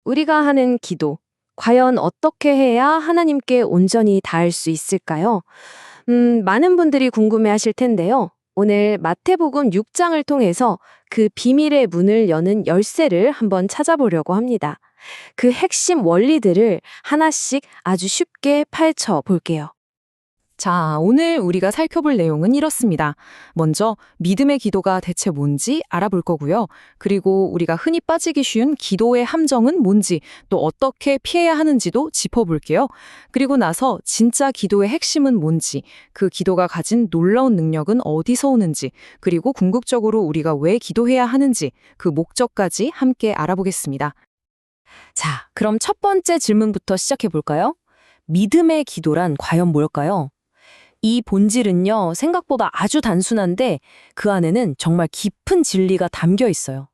우리가 하는 기도, 과연 어떻게 해야 하나님께 온전히 닿을 수 있을까요? 많은 분들이 궁금해 하실 텐데요. 오늘 마태복음 6장을 통해서 그 비밀의 문을 여는 열쇠를 한번 찾아보려고 합니다. 그 핵심 원리들을 하나씩 아주 쉽게 파헤쳐 볼게요. 자, 오늘 우리가 살펴볼 내용은 이렇습니다. 먼저 믿음의 기도가 대체 뭔지 알아볼 거고요. 그리고 우리가 흔히 빠지기 쉬운 기도의 함정은 뭔지, 또 어떻게 피해야 하는지도 짚어볼게요. 그리고 나서 진짜 기도의 핵심은 뭔지, 그 기도가 가진 놀라운 능력은 어디서 오는지, 그리고 궁극적으로 우리가 왜 기도해야 하는지, 그 목적까지 함께 알아보겠습니다. 자, 그럼 첫 번째 질문부터 시작해 볼까요? 믿음의 기도란 과연 뭘까요? 이 본질은요, 생각보다 아주 단순한데 그 안에는 정말 깊은 진리가 담겨 있어요.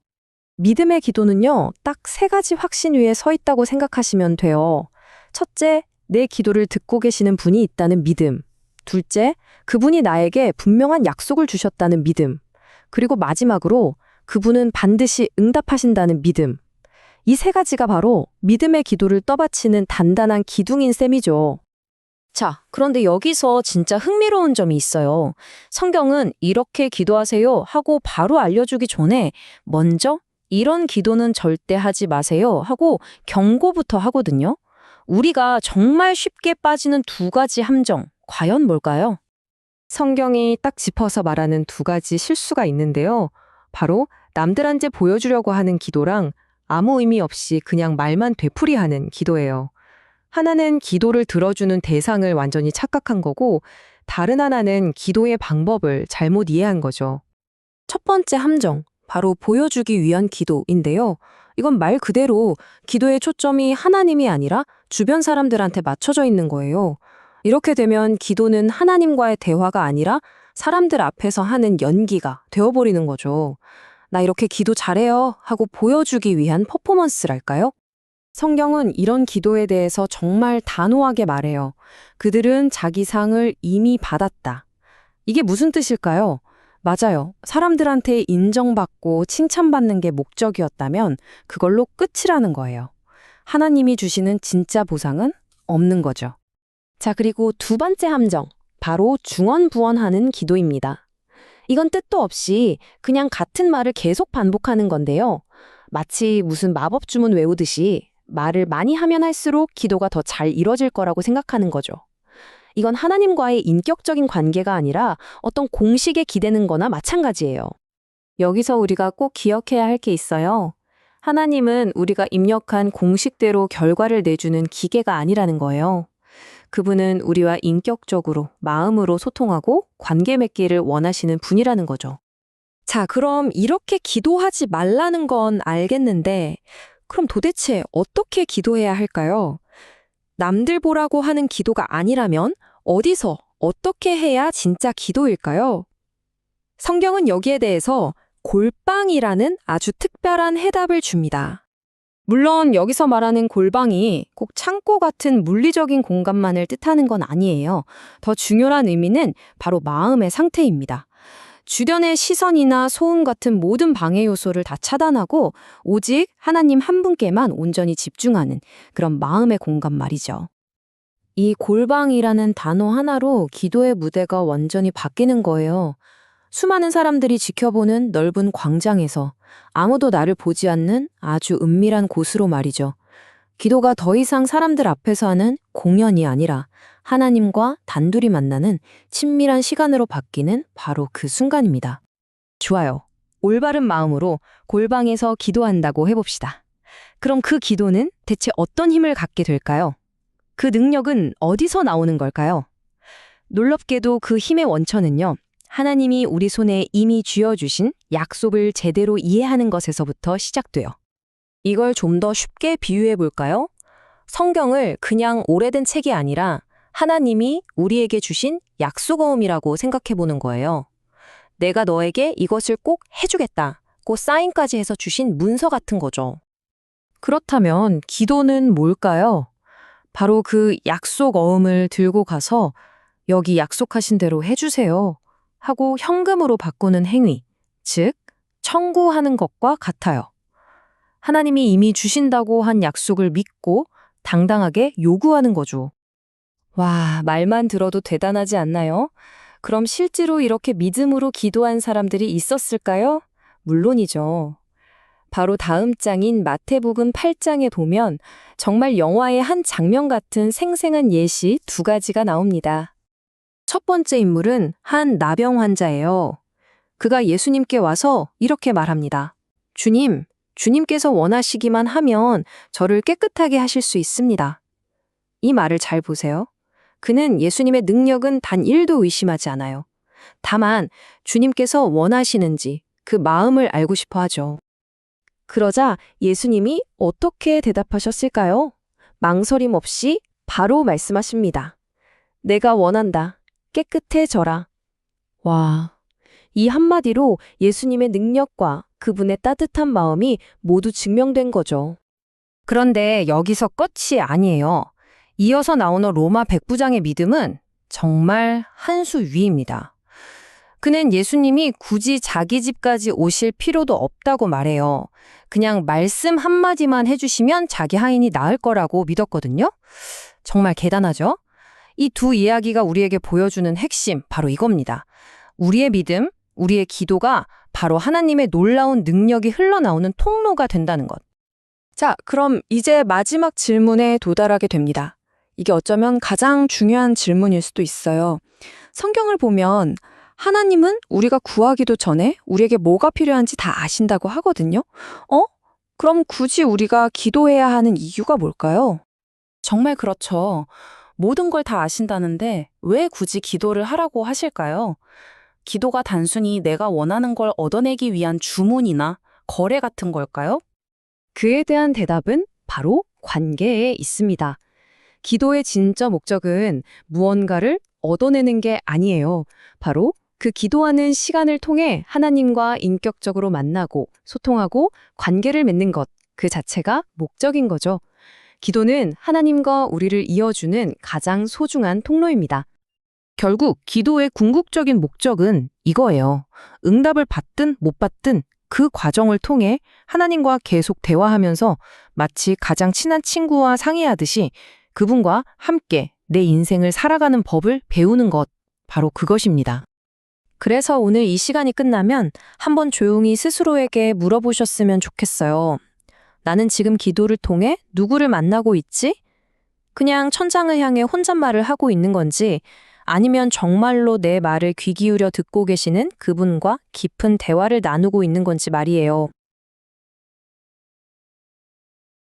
믿음의 기도는요, 딱 세 가지 확신 위에 서 있다고 생각하시면 돼요. 첫째, 내 기도를 듣고 계시는 분이 있다는 믿음. 둘째, 그분이 나에게 분명한 약속을 주셨다는 믿음. 그리고 마지막으로 그분은 반드시 응답하신다는 믿음. 이 세 가지가 바로 믿음의 기도를 떠받치는 단단한 기둥인 셈이죠. 자, 그런데 여기서 진짜 흥미로운 점이 있어요. 성경은 이렇게 기도하세요 하고 바로 알려주기 전에 먼저 이런 기도는 절대 하지 마세요 하고 경고부터 하거든요. 우리가 정말 쉽게 빠지는 두 가지 함정, 과연 뭘까요? 성경이 딱 짚어서 말하는 두 가지 실수가 있는데요. 바로 남들한테 보여주려고 하는 기도랑 아무 의미 없이 그냥 말만 되풀이하는 기도예요. 하나는 기도를 들어주는 대상을 완전히 착각한 거고, 다른 하나는 기도의 방법을 잘못 이해한 거죠. 첫 번째 함정, 바로 보여주기 위한 기도인데요. 이건 말 그대로 기도의 초점이 하나님이 아니라 주변 사람들한테 맞춰져 있는 거예요. 이렇게 되면 기도는 하나님과의 대화가 아니라 사람들 앞에서 하는 연기가 되어버리는 거죠. 나 이렇게 기도 잘해요 하고 보여주기 위한 퍼포먼스랄까요? 성경은 이런 기도에 대해서 정말 단호하게 말해요. 그들은 자기 상을 이미 받았다. 이게 무슨 뜻일까요? 맞아요. 사람들한테 인정받고 칭찬받는 게 목적이었다면 그걸로 끝이라는 거예요. 하나님이 주시는 진짜 보상은 없는 거죠. 자, 그리고 두 번째 함정. 바로 중언부언하는 기도입니다. 이건 뜻도 없이 그냥 같은 말을 계속 반복하는 건데요. 마치 무슨 마법 주문 외우듯이 말을 많이 하면 할수록 기도가 더 잘 이뤄질 거라고 생각하는 거죠. 이건 하나님과의 인격적인 관계가 아니라 어떤 공식에 기대는 거나 마찬가지예요. 여기서 우리가 꼭 기억해야 할 게 있어요. 하나님은 우리가 입력한 공식대로 결과를 내주는 기계가 아니라는 거예요. 그분은 우리와 인격적으로, 마음으로 소통하고 관계 맺기를 원하시는 분이라는 거죠. 자, 그럼 이렇게 기도하지 말라는 건 알겠는데, 그럼 도대체 어떻게 기도해야 할까요? 남들 보라고 하는 기도가 아니라면 어디서, 어떻게 해야 진짜 기도일까요? 성경은 여기에 대해서 골방이라는 아주 특별한 해답을 줍니다. 물론 여기서 말하는 골방이 꼭 창고 같은 물리적인 공간만을 뜻하는 건 아니에요. 더 중요한 의미는 바로 마음의 상태입니다. 주변의 시선이나 소음 같은 모든 방해 요소를 다 차단하고 오직 하나님 한 분께만 온전히 집중하는 그런 마음의 공간 말이죠. 이 골방이라는 단어 하나로 기도의 무대가 완전히 바뀌는 거예요. 수많은 사람들이 지켜보는 넓은 광장에서 아무도 나를 보지 않는 아주 은밀한 곳으로 말이죠. 기도가 더 이상 사람들 앞에서 하는 공연이 아니라 하나님과 단둘이 만나는 친밀한 시간으로 바뀌는 바로 그 순간입니다. 좋아요. 올바른 마음으로 골방에서 기도한다고 해봅시다. 그럼 그 기도는 대체 어떤 힘을 갖게 될까요? 그 능력은 어디서 나오는 걸까요? 놀랍게도 그 힘의 원천은요, 하나님이 우리 손에 이미 쥐어주신 약속을 제대로 이해하는 것에서부터 시작돼요. 이걸 좀 더 쉽게 비유해 볼까요? 성경을 그냥 오래된 책이 아니라 하나님이 우리에게 주신 약속어음이라고 생각해 보는 거예요. 내가 너에게 이것을 꼭 해주겠다고 사인까지 해서 주신 문서 같은 거죠. 그렇다면 기도는 뭘까요? 바로 그 약속어음을 들고 가서 여기 약속하신 대로 해주세요 하고 현금으로 바꾸는 행위, 즉 청구하는 것과 같아요. 하나님이 이미 주신다고 한 약속을 믿고 당당하게 요구하는 거죠. 와, 말만 들어도 대단하지 않나요? 그럼 실제로 이렇게 믿음으로 기도한 사람들이 있었을까요? 물론이죠. 바로 다음 장인 마태복음 8장에 보면 정말 영화의 한 장면 같은 생생한 예시 두 가지가 나옵니다. 첫 번째 인물은 한 나병 환자예요. 그가 예수님께 와서 이렇게 말합니다. 주님, 주님께서 원하시기만 하면 저를 깨끗하게 하실 수 있습니다. 이 말을 잘 보세요. 그는 예수님의 능력은 단 1도 의심하지 않아요. 다만 주님께서 원하시는지 그 마음을 알고 싶어 하죠. 그러자 예수님이 어떻게 대답하셨을까요? 망설임 없이 바로 말씀하십니다. 내가 원한다. 깨끗해져라. 와, 이 한마디로 예수님의 능력과 그분의 따뜻한 마음이 모두 증명된 거죠. 그런데 여기서 끝이 아니에요. 이어서 나오는 로마 백부장의 믿음은 정말 한 수 위입니다. 그는 예수님이 굳이 자기 집까지 오실 필요도 없다고 말해요. 그냥 말씀 한마디만 해주시면 자기 하인이 나을 거라고 믿었거든요. 정말 대단하죠? 이 두 이야기가 우리에게 보여주는 핵심, 바로 이겁니다. 우리의 믿음, 우리의 기도가 바로 하나님의 놀라운 능력이 흘러나오는 통로가 된다는 것. 자, 그럼 이제 마지막 질문에 도달하게 됩니다. 이게 어쩌면 가장 중요한 질문일 수도 있어요. 성경을 보면 하나님은 우리가 구하기도 전에 우리에게 뭐가 필요한지 다 아신다고 하거든요. 그럼 굳이 우리가 기도해야 하는 이유가 뭘까요? 정말 그렇죠. 모든 걸 다 아신다는데 왜 굳이 기도를 하라고 하실까요? 기도가 단순히 내가 원하는 걸 얻어내기 위한 주문이나 거래 같은 걸까요? 그에 대한 대답은 바로 관계에 있습니다. 기도의 진짜 목적은 무언가를 얻어내는 게 아니에요. 바로 그 기도하는 시간을 통해 하나님과 인격적으로 만나고 소통하고 관계를 맺는 것, 그 자체가 목적인 거죠. 기도는 하나님과 우리를 이어주는 가장 소중한 통로입니다. 결국 기도의 궁극적인 목적은 이거예요. 응답을 받든 못 받든 그 과정을 통해 하나님과 계속 대화하면서 마치 가장 친한 친구와 상의하듯이 그분과 함께 내 인생을 살아가는 법을 배우는 것, 바로 그것입니다. 그래서 오늘 이 시간이 끝나면 한번 조용히 스스로에게 물어보셨으면 좋겠어요. 나는 지금 기도를 통해 누구를 만나고 있지? 그냥 천장을 향해 혼잣말을 하고 있는 건지, 아니면 정말로 내 말을 귀 기울여 듣고 계시는 그분과 깊은 대화를 나누고 있는 건지 말이에요.